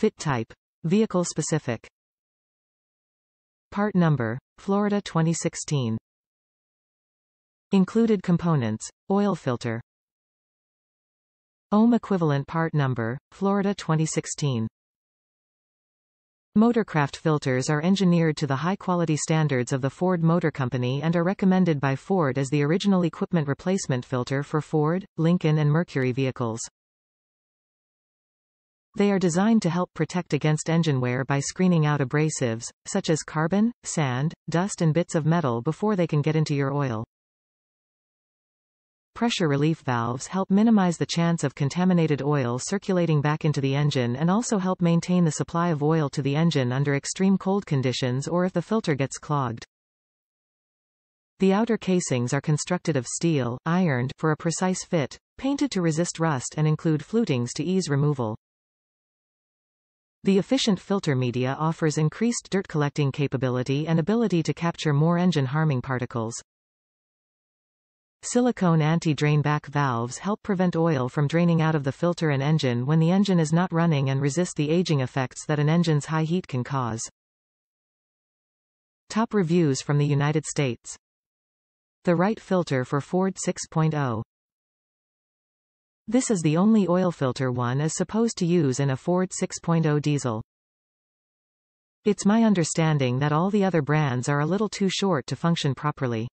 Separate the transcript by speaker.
Speaker 1: Fit type. Vehicle specific. Part number. Florida 2016. Included components. Oil filter. Ohm equivalent part number. Florida 2016. Motorcraft filters are engineered to the high-quality standards of the Ford Motor Company and are recommended by Ford as the original equipment replacement filter for Ford, Lincoln and Mercury vehicles. They are designed to help protect against engine wear by screening out abrasives, such as carbon, sand, dust and bits of metal before they can get into your oil. Pressure relief valves help minimize the chance of contaminated oil circulating back into the engine and also help maintain the supply of oil to the engine under extreme cold conditions or if the filter gets clogged. The outer casings are constructed of steel, ironed for a precise fit, painted to resist rust and include flutings to ease removal. The efficient filter media offers increased dirt collecting capability and ability to capture more engine-harming particles. Silicone anti-drain back valves help prevent oil from draining out of the filter and engine when the engine is not running and resist the aging effects that an engine's high heat can cause. Top reviews from the United States. The right filter for Ford 6.0. This is the only oil filter one is supposed to use in a Ford 6.0 diesel. It's my understanding that all the other brands are a little too short to function properly.